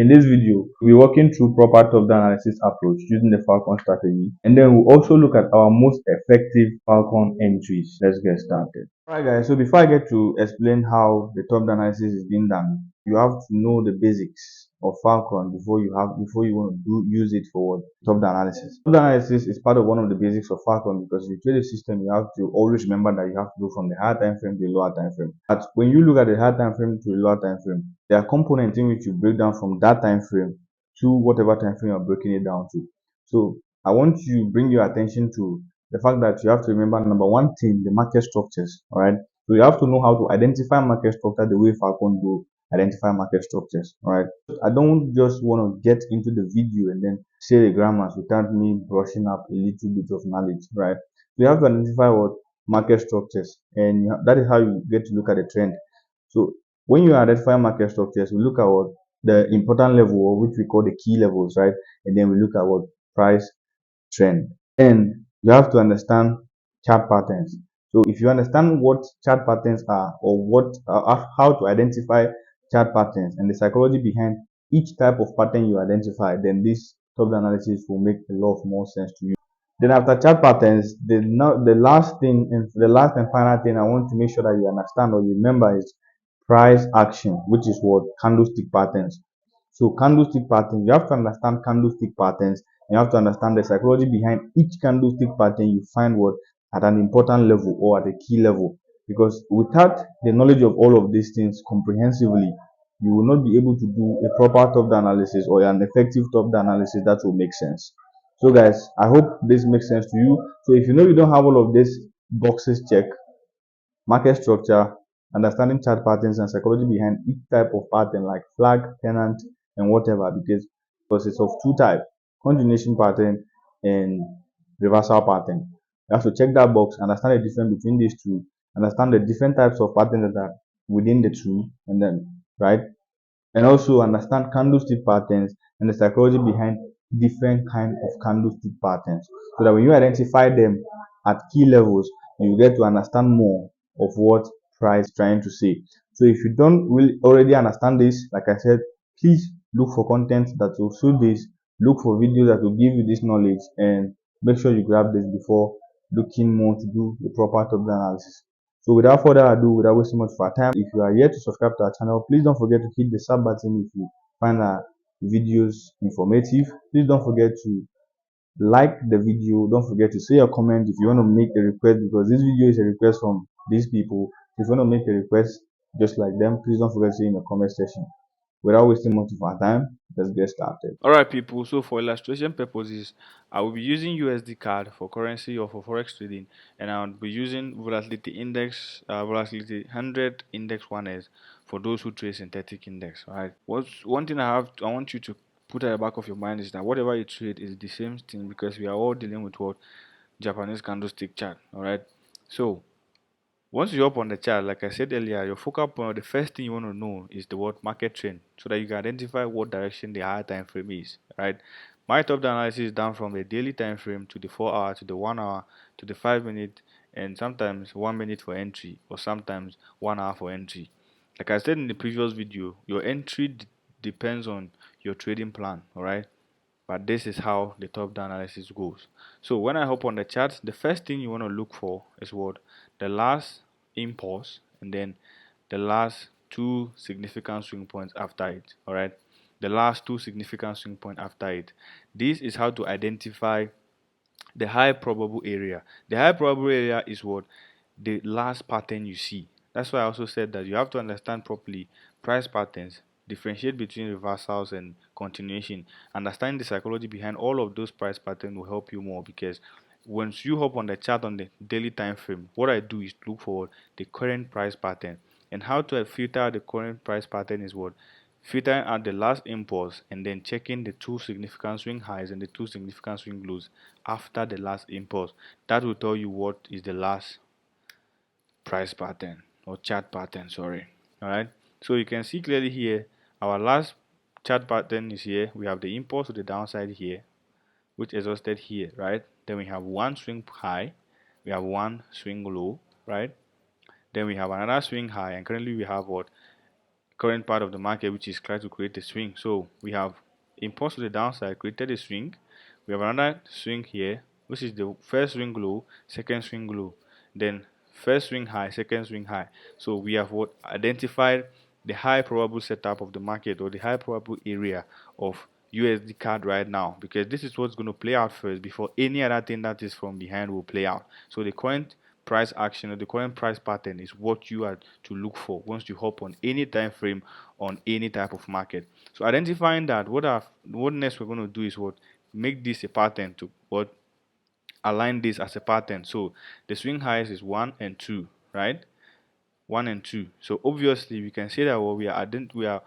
In this video, we're walking through proper top-down analysis approach using the Falcon strategy, and then we'll also look at our most effective Falcon entries. Let's get started. Alright guys, so before I get to explain how the top-down analysis is being done, you have to know the basics of Falcon before you want to use it for what? Top-down analysis. Top-down analysis is part of one of the basics of Falcon because if you trade a system, you have to always remember that you have to go from the higher time frame to the lower time frame. But when you look at the higher time frame to the lower time frame, there are components in which you break down from that time frame to whatever time frame you're breaking it down to. So I want to bring your attention to the fact that you have to remember number one thing, the market structures. All right. So you have to know how to identify market structure the way Falcon do identify market structures. All right. I don't just want to get into the video and then say the grammars without me brushing up a little bit of knowledge. Right. So you have to identify what market structures, and that is how you get to look at the trend. So when you identify market structures, we look at what the important level, which we call the key levels, right? And then we look at what price trend. And you have to understand chart patterns. So if you understand what chart patterns are, or how to identify chart patterns and the psychology behind each type of pattern you identify, then this top analysis will make a lot more sense to you. Then after chart patterns, the last thing and the last and final thing I want to make sure that you understand or you remember is price action, which is what candlestick patterns. So candlestick patterns, you have to understand candlestick patterns. You have to understand the psychology behind each candlestick pattern you find what at an important level or at a key level. Because without the knowledge of all of these things comprehensively, you will not be able to do a proper top-down analysis or an effective top-down analysis that will make sense. So guys, I hope this makes sense to you. So if you know you don't have all of these boxes checked, market structure, understanding chart patterns and psychology behind each type of pattern like flag, pennant, and whatever, because it's of two types, continuation pattern and reversal pattern. You have to check that box, understand the difference between these two, understand the different types of patterns that are within the two, and then right, and also understand candlestick patterns and the psychology behind different kind of candlestick patterns, so that when you identify them at key levels, you get to understand more of what price is trying to say. So if you don't really already understand this, like I said, please look for content that will suit this, look for videos that will give you this knowledge, and make sure you grab this before looking more to do the proper top analysis. So without further ado, without wasting much of our time, if you are yet to subscribe to our channel, please don't forget to hit the sub button if you find our videos informative. Please don't forget to like the video. Don't forget to say your comment if you want to make a request, because this video is a request from these people. If you want to make a request just like them, please don't forget to say in the comment section. Without wasting much of our time, let's get started. Alright people, so for illustration purposes, I will be using USDCAD for currency or for forex trading, and I will be using volatility index, volatility 100 index 1s for those who trade synthetic index. Alright, what's one thing I want you to put at the back of your mind is that whatever you trade is the same thing, because we are all dealing with what Japanese candlestick chart. Alright, so once you up on the chart, like I said earlier, your focal point, the first thing you want to know is the word market trend, so that you can identify what direction the higher time frame is. Right? My top down analysis is down from the daily time frame to the 4 hour to the 1 hour to the 5 minute, and sometimes 1 minute for entry, or sometimes 1 hour for entry. Like I said in the previous video, your entry depends on your trading plan. All right, but this is how the top down analysis goes. So when I hop on the chart, the first thing you want to look for is what the last impulse, and then the last two significant swing points after it. All right, the last two significant swing points after it. This is how to identify the high probable area. The high probable area is what the last pattern you see. That's why I also said that you have to understand properly price patterns, differentiate between reversals and continuation. Understanding the psychology behind all of those price patterns will help you more, because once you hop on the chart on the daily time frame, what I do is look for the current price pattern. And how to filter the current price pattern is what filtering out the last impulse and then checking the two significant swing highs and the two significant swing lows after the last impulse. That will tell you what is the last price pattern or chart pattern, sorry. All right, so you can see clearly here our last chart pattern is here. We have the impulse to the downside here, which exhausted here, right? Then we have one swing high, we have one swing low, right? Then we have another swing high, and currently we have what current part of the market, which is trying to create a swing. So we have impulse to the downside, created a swing. We have another swing here, which is the first swing low, second swing low, then first swing high, second swing high. So we have what identified the high probable setup of the market, or the high probable area of USD card right now, because this is what's going to play out first before any other thing that is from behind will play out. So the current price action, or the current price pattern, is what you are to look for once you hop on any time frame on any type of market. So identifying that, what next we're going to do is what, make this a pattern, to what, align this as a pattern. So the swing highs is 1 and 2, right? 1 and 2. So obviously we can say that what we are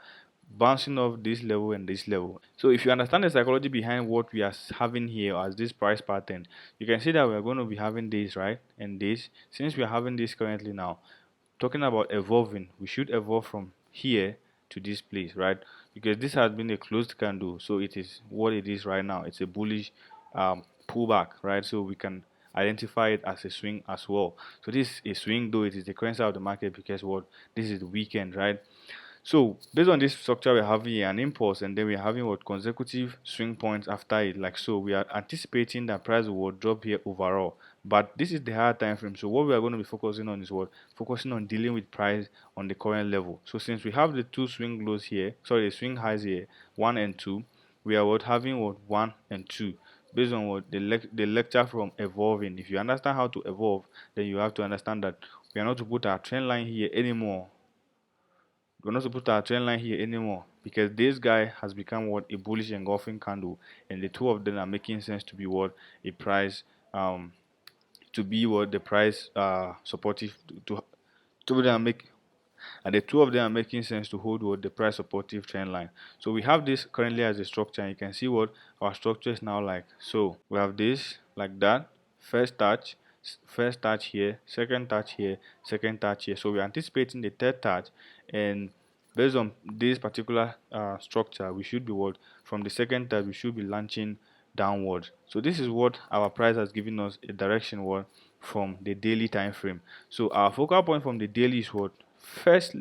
bouncing off this level and this level. So if you understand the psychology behind what we are having here as this price pattern, you can see that we are going to be having this, right, and this. Since we are having this currently now, talking about evolving, we should evolve from here to this place, right? Because this has been a closed candle, so it is what it is right now. It's a bullish pullback, right? So we can identify it as a swing as well. So this is a swing, though it is the currency of the market, because what, this is the weekend, right? So based on this structure, we're having an impulse, and then we're having what, consecutive swing points after it, like so. We are anticipating that price will drop here overall, but this is the higher time frame. So what we are going to be focusing on is what, focusing on dealing with price on the current level. So since we have the two swing lows here, sorry, the swing highs here, 1 and 2, we are what, having what, 1 and 2, based on what the lecture from evolving. If you understand how to evolve, then you have to understand that we are not to put our trend line here anymore. We're not supposed to put our trend line here anymore, because this guy has become what, a bullish engulfing candle, and the two of them are making sense to be what, a price to be what, the price supportive to them make, and the two of them are making sense to hold what, the price supportive trend line. So we have this currently as a structure, and you can see what our structure is now like. So we have this like that, first touch, first touch here, second touch here, second touch here. So we're anticipating the third touch, and based on this particular structure, we should be what, from the second touch we should be launching downward. So this is what our price has given us a direction, what, from the daily time frame. So our focal point from the daily is what, first,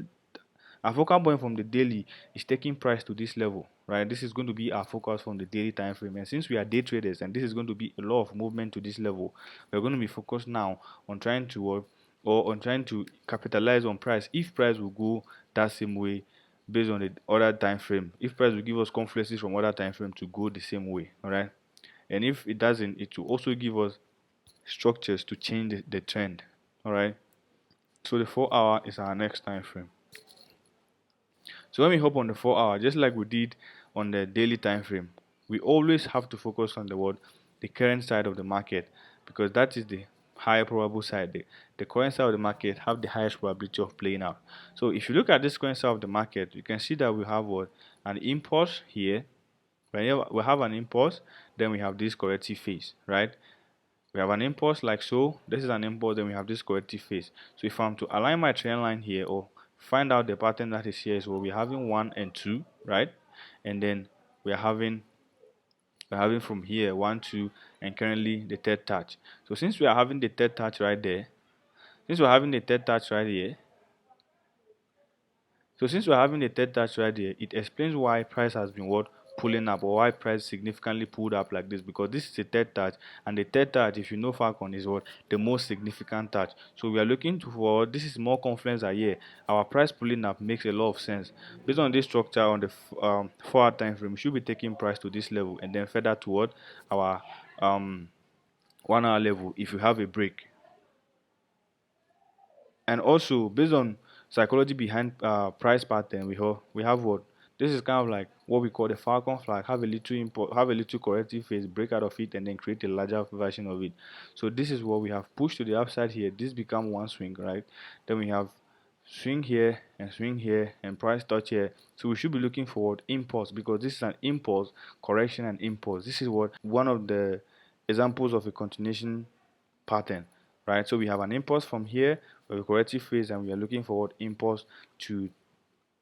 our focal point from the daily is taking price to this level, right? This is going to be our focus from the daily time frame, and since we are day traders and this is going to be a lot of movement to this level, we're going to be focused now on trying to work, or on trying to capitalize on price if price will go that same way, based on the other time frame. If price will give us confluences from other time frame to go the same way, all right, and if it doesn't, it will also give us structures to change the trend, all right. So the 4 hour is our next time frame. So when we hop on the 4 hour, just like we did on the daily time frame, we always have to focus on the current side of the market, because that is the higher probable side. The current side of the market have the highest probability of playing out. So if you look at this current side of the market, you can see that we have what, an impulse here. Whenever we have an impulse, then we have this corrective phase, right? We have an impulse like so, this is an impulse, then we have this corrective phase. So if I'm to align my trend line here, or find out the pattern that is here, is what we're having 1 and 2, right? And then we're having from here 1 2, and currently the third touch. So since we are having the third touch right there, since we're having the third touch right here, so since we're having the third touch right here, it explains why price has been what, pulling up, or why price significantly pulled up like this, because this is the third touch, and the third touch, if you know Falcon, is what, the most significant touch. So we are looking for, this is more confluence are here. Our price pulling up makes a lot of sense. Based on this structure on the 4 hour time frame, we should be taking price to this level, and then further toward our 1 hour level if you have a break. And also based on psychology behind price pattern, we have what, this is kind of like what we call the Falcon flag. Have a little import, have a little corrective phase, break out of it, and then create a larger version of it. So this is what we have pushed to the upside here. This become one swing, right? Then we have swing here and price touch here. So we should be looking for what, impulse, because this is an impulse, correction, and impulse. This is what one of the examples of a continuation pattern, right? So we have an impulse from here, we have a corrective phase, and we are looking for what, impulse to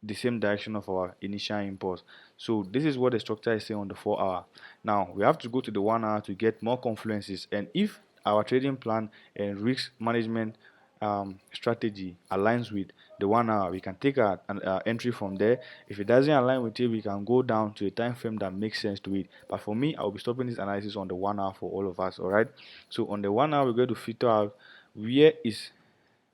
the same direction of our initial impulse. So this is what the structure is saying on the 4 hour. Now we have to go to the 1 hour to get more confluences, and if our trading plan and risk management strategy aligns with the 1 hour, we can take an entry from there. If it doesn't align with it, we can go down to a time frame that makes sense to it. But for me, I'll be stopping this analysis on the 1 hour for all of us. All right. So on the 1 hour, we're going to filter out where is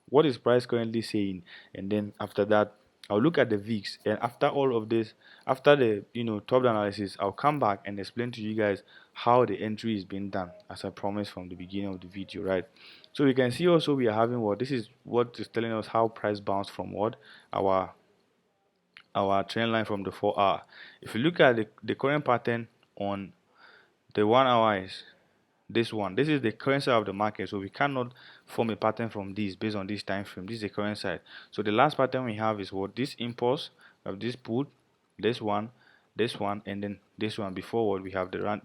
what is price currently saying, and then after that I'll look at the VIX, and after all of this, after the top analysis, I'll come back and explain to you guys how the entry is being done, as I promised from the beginning of the video, right? So you can see also we are having what this is what is telling us how price bounced from what our trend line from the 4 hour. If you look at the current pattern on the 1 hour is this one. This is the current side of the market, so we cannot form a pattern from this based on this time frame. This is the current side. So the last pattern we have is what this impulse of this put, this one, and then this one. Before what we have the run,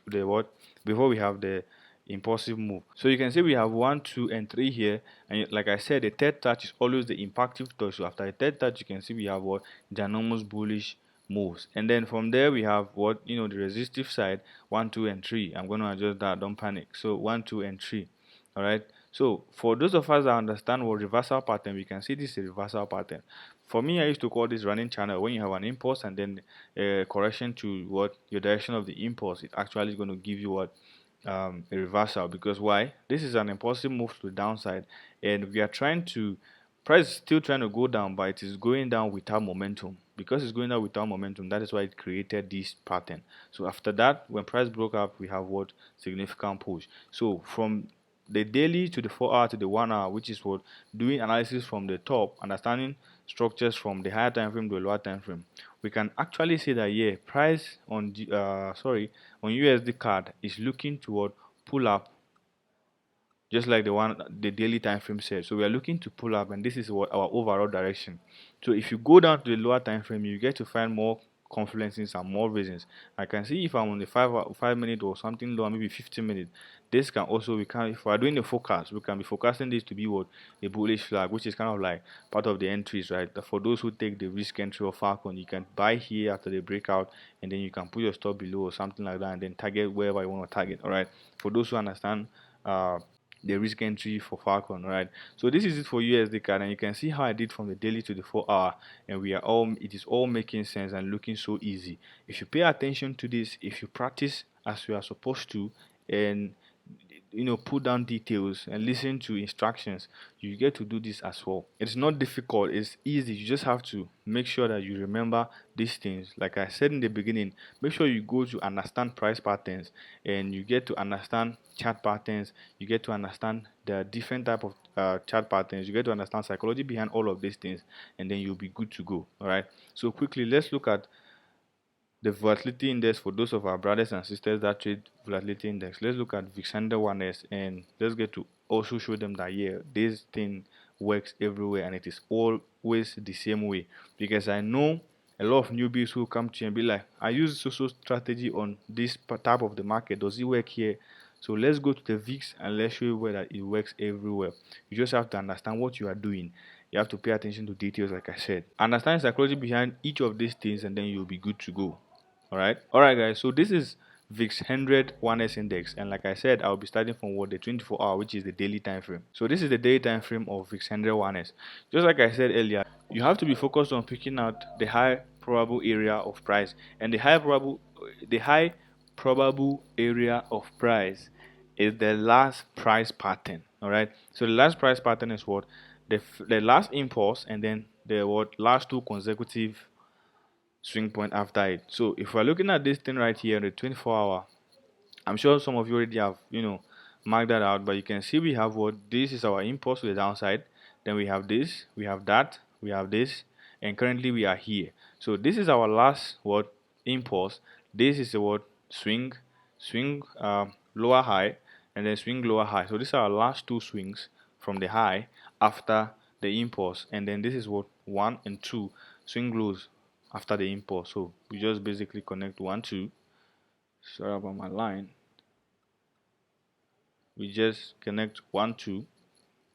the what before we have the impulsive move. So you can see we have 1, 2, and 3 here, and like I said, the third touch is always the impactive touch. So after the third touch, you can see we have what ginormous bullish moves, and then from there we have what the resistive side, 1, 2, and 3. I'm going to adjust that, don't panic. So 1, 2, and 3. All right. So for those of us that understand what reversal pattern, we can see this is a reversal pattern. For me, I used to call this running channel. When you have an impulse and then a correction to what your direction of the impulse, it actually is going to give you what a reversal. Because why? This is an impulsive move to the downside, and we are trying to price is still trying to go down, but it is going down without momentum. Because it's going down without momentum, that is why it created this pattern. So after that, when price broke up, we have what significant push. So from the daily to the 4 hour to the 1 hour, which is what doing analysis from the top, understanding structures from the higher time frame to the lower time frame, we can actually say that yeah, price on on USD CAD is looking toward pull up, just like the daily time frame said. So we are looking to pull up, and this is what our overall direction. So if you go down to the lower time frame, you get to find more confluences and more reasons. I can see if I'm on the 5 minute or something lower, maybe 15 minutes. This can also, we can, if we are doing the forecast, we can be forecasting this to be what a bullish flag, which is kind of like part of the entries, right? For those who take the risk entry of Falcon, you can buy here after the breakout, and then you can put your stop below or something like that, and then target wherever you want to target. All right. For those who understand the risk entry for Falcon, right? So this is it for USD CAD, and you can see how I did from the daily to the 4 hour, and it is all making sense and looking so easy. If you pay attention to this, if you practice as you are supposed to, and put down details and listen to instructions, you get to do this as well. It's not difficult, it's easy. You just have to make sure that you remember these things. Like I said in the beginning, make sure you go to understand price patterns, and you get to understand chart patterns. You get to understand the different type of chart patterns. You get to understand psychology behind all of these things, and then you'll be good to go. All right. So quickly, let's look at the volatility index for those of our brothers and sisters that trade volatility index. Let's look at VIX 100 and let's get to also show them that yeah, this thing works everywhere and it is always the same way. Because I know a lot of newbies who come to you and be like, I use social strategy on this type of the market. Does it work here? So let's go to the VIX and let's show you where that it works everywhere. You just have to understand what you are doing. You have to pay attention to details, like I said. Understand psychology behind each of these things, and then you'll be good to go. All right guys, so this is VIX 100 1s index, and like I said, I'll be starting from what the 24 hour, which is the daily time frame. So this is the daily time frame of VIX 100 1s. Just like I said earlier, you have to be focused on picking out the high probable area of price, and the high probable area of price is the last price pattern. All right, so the last price pattern is what the last impulse, and then the what last two consecutive swing point after it. So if we're looking at this thing right here, the 24 hour, I'm sure some of you already have marked that out, but you can see we have what this is our impulse to the downside, then we have this, we have that, we have this, and currently we are here. So this is our last what impulse. This is the what swing lower high, and then swing lower high. So these are our last two swings from the high after the impulse, and then this is what 1 and 2 swing lows after the impulse. So we just basically connect 1 2. Sorry about my line. We just connect 1 2,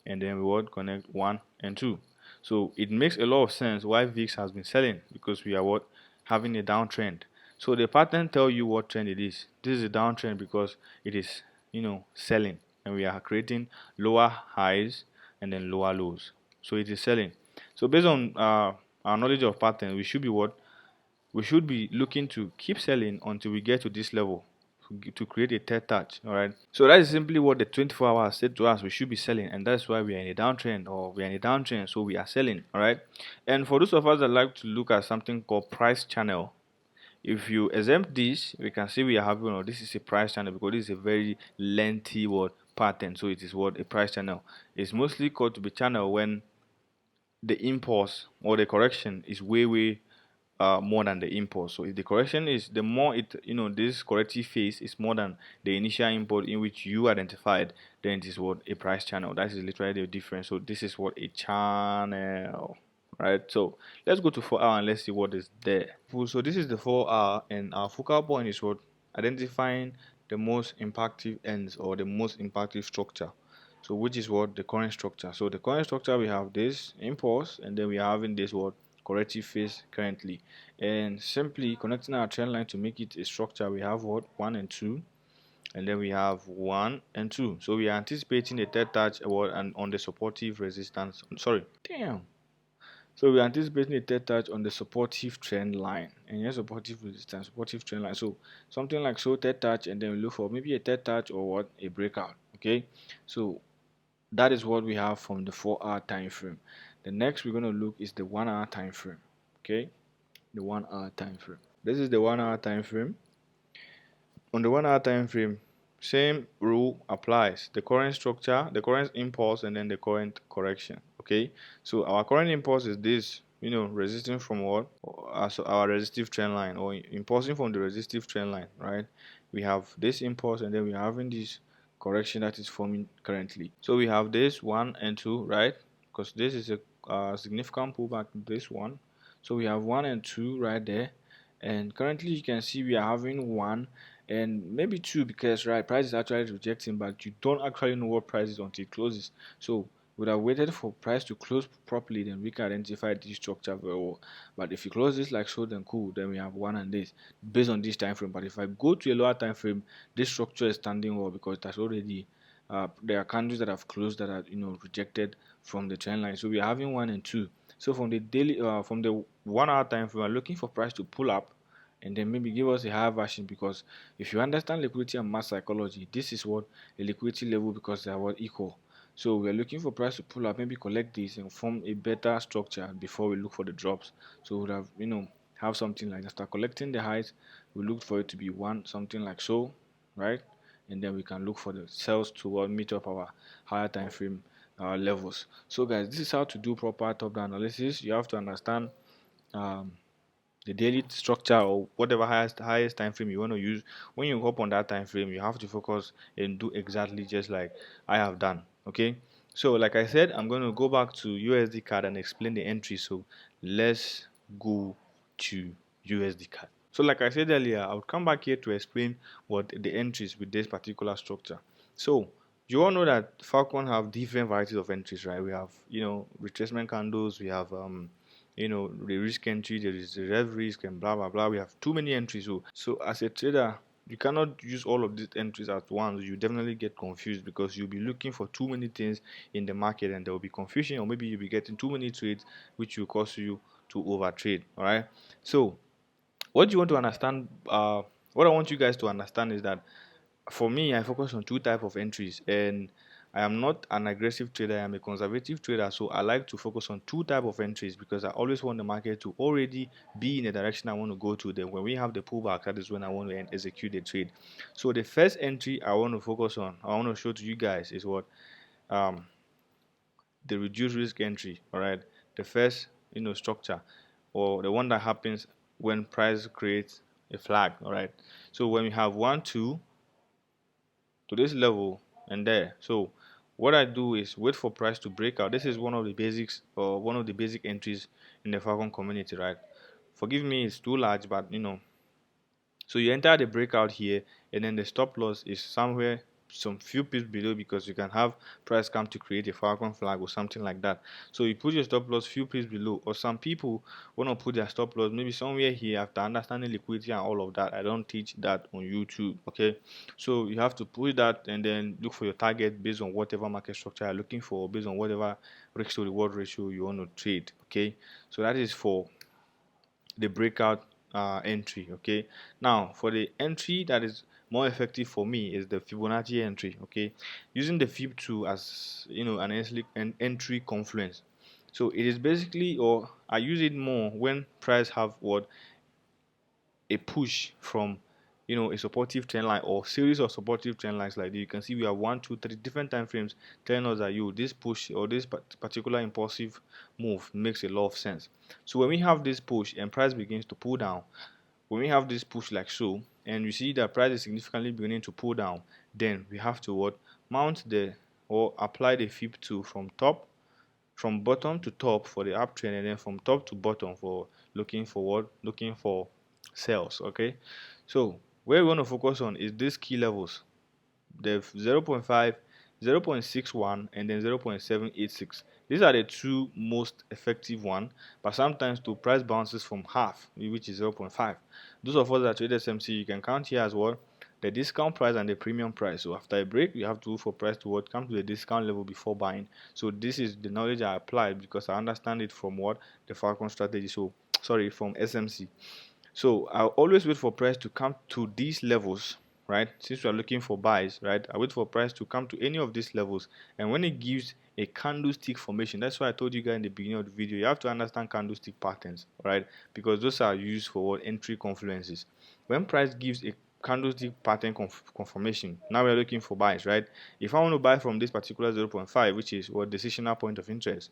and then we would connect 1 and 2. So it makes a lot of sense why VIX has been selling, because we are what having a downtrend. So the pattern tell you what trend it is. This is a downtrend because it is selling, and we are creating lower highs and then lower lows. So it is selling. So based on our knowledge of pattern, we should be what? We should be looking to keep selling until we get to this level to create a third touch. All right. So that is simply what the 24 hours said to us. We should be selling, and that's why we are in a downtrend, or we are in a downtrend. So we are selling. All right. And for those of us that like to look at something called price channel, if you exempt this, we can see we are having, this is a price channel, because this is a very lengthy word pattern. So it is what a price channel. It's mostly called to be channel when the impulse or the correction is way more than the impulse. So if the correction is, the more it, this corrective phase is more than the initial impulse in which you identified, then it is what a price channel. That is literally the difference. So this is what a channel, right? So let's go to 4 hour and let's see what is there. So this is the 4 hour, and our focal point is what? Identifying the most impactful ends, or the most impactful structure. So which is what? The current structure. So the current structure, we have this impulse, and then we are having this what? Corrective phase currently. And simply connecting our trend line to make it a structure, we have what? 1 and 2, and then we have 1 and 2. So we are anticipating a third touch and on the supportive resistance. Sorry, damn. So we're anticipating a third touch on the supportive trend line, and here's supportive resistance, supportive trend line. So something like so, third touch, and then we look for maybe a third touch or what? A breakout. Okay, so that is what we have from the 4 hour time frame. The next we're going to look is the 1 hour time frame. Okay, the 1 hour time frame. This is the 1 hour time frame. On the 1 hour time frame, same rule applies. The current structure, the current impulse, and then the current correction. Okay, so our current impulse is this, resisting from what? So our resistive trend line, or impulsing from the resistive trend line, right? We have this impulse, and then we're having this correction that is forming currently. So we have this 1 and 2, right? Because this is a significant pullback, this one. So we have 1 and 2 right there, and currently you can see we are having 1 and maybe 2, because right, price is actually rejecting, but you don't actually know what price is until it closes. So would have waited for price to close properly, then we can identify this structure very well. But if you close this like so, then cool, then we have 1 and 8 based on this time frame. But if I go to a lower time frame, this structure is standing well, because that's already there are candles that have closed that are rejected from the trend line. So we are having 1 and 2. So from the daily from the 1 hour time frame, we are looking for price to pull up and then maybe give us a higher version, because if you understand liquidity and mass psychology, this is what a liquidity level, because they are what? Equal. So we are looking for price to pull up, maybe collect this and form a better structure before we look for the drops. So we would have have something like that. Start collecting the highs. We look for it to be one, something like so, right? And then we can look for the sales to meet up our higher time frame levels. So guys, this is how to do proper top-down analysis. You have to understand um, the daily structure, or whatever highest time frame you want to use. When you hop on that time frame, you have to focus and do exactly just like I have done. Okay, so like I said, I'm going to go back to USD CAD and explain the entry. So let's go to USD CAD. So like I said earlier, I'll come back here to explain what the entries with this particular structure. So you all know that Falcon have different varieties of entries, right? We have retracement candles, we have the risk entry, there is the rev risk, and blah blah blah. We have too many entries. So as a trader, you cannot use all of these entries at once. You definitely get confused, because you'll be looking for too many things in the market, and there will be confusion, or maybe you'll be getting too many trades, which will cause you to over trade. All right. So what you want to understand, what I want you guys to understand is that for me, I focus on two type of entries, and I am not an aggressive trader. I am a conservative trader, so I like to focus on two type of entries, because I always want the market to already be in the direction I want to go to. Then when we have the pullback, that is when I want to execute the trade. So the first entry I want to focus on, I want to show to you guys, is what um the reduced risk entry. All right, the first structure, or the one that happens when price creates a flag. All right, so when we have 1 2 to this level and there. So what I do is wait for price to break out. This is one of the basics, or one of the basic entries in the Falcon community, right? Forgive me, it's too large, but so you enter the breakout here, and then the stop loss is somewhere some few pips below, because you can have price come to create a Falcon flag or something like that. So you put your stop loss few pips below, or some people want to put their stop loss maybe somewhere here after understanding liquidity and all of that. I don't teach that on YouTube. Okay, so you have to put that and then look for your target based on whatever market structure you're looking for, based on whatever risk to reward ratio you want to trade. Okay, so that is for the breakout entry. Okay, now for the entry that is more effective for me is the Fibonacci entry. Okay, using the Fib tool as an entry confluence. So it is basically, or I use it more when price have what, a push from a supportive trend line or series of supportive trend lines like this. You can see we have 1 2 3 different time frames telling us that this push or this particular impulsive move makes a lot of sense. So when we have this push and price begins to pull down, when we have this push like so, and we see that price is significantly beginning to pull down, then we have to what, mount the or apply the Fib tool from bottom to top for the uptrend, and then from top to bottom for looking for what, looking for sales. Okay, so where we want to focus on is these key levels, the 0.5, 0.61, and then 0.786. These are the two most effective one, but sometimes the price bounces from half, which is 0.5. Those of us that trade SMC, you can count here as well the discount price and the premium price. So after a break, you have to look for price to what, come to the discount level before buying. So this is the knowledge I applied because I understand it from what, the Falcon strategy. So sorry, from SMC. So I'll always wait for price to come to these levels, right? Since we are looking for buys, right? I wait for price to come to any of these levels, and when it gives a candlestick formation, that's why I told you guys in the beginning of the video, you have to understand candlestick patterns, right? Because those are used for what, entry confluences. When price gives a candlestick pattern confirmation, now we're looking for buys, right? If I want to buy from this particular 0.5, which is what, decisional point of interest,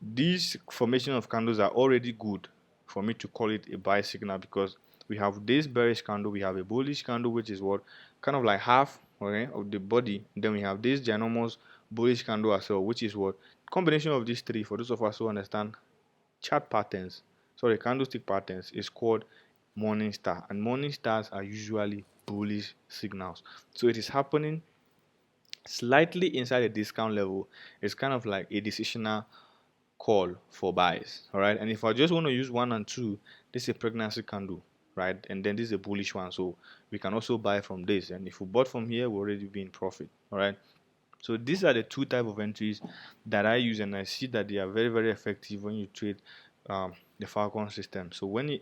these formation of candles are already good for me to call it a buy signal, because we have this bearish candle, we have a bullish candle, which is what, kind of like half, okay, of the body. Then we have this ginormous bullish candle as well, which is what, combination of these three, for those of us who understand chart patterns, sorry, candlestick patterns, is called morning star, and morning stars are usually bullish signals. So it is happening slightly inside the discount level. It's kind of like a decisional call for buys. All right, and if I just want to use 1 and 2, this is a pregnancy candle, right? And then this is a bullish one, so we can also buy from this, and if we bought from here, we'll already be in profit. All right, so these are the two type of entries that I use, and I see that they are very, very effective when you trade the Falcon system. So when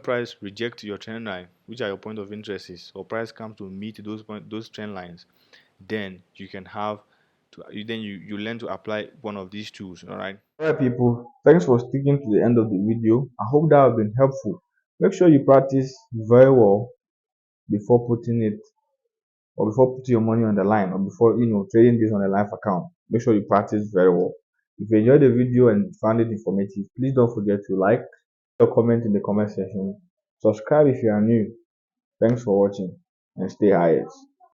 price rejects your trend line, which are your point of interest is, or price comes to meet those trend lines, then you can have you learn to apply one of these tools. All right. Alright people, thanks for sticking to the end of the video. I hope that has been helpful. Make sure you practice very well before putting it, or before putting your money on the line, or before trading this on a live account. Make sure you practice very well. If you enjoyed the video and found it informative, please don't forget to like or comment in the comment section. Subscribe if you are new. Thanks for watching and stay high.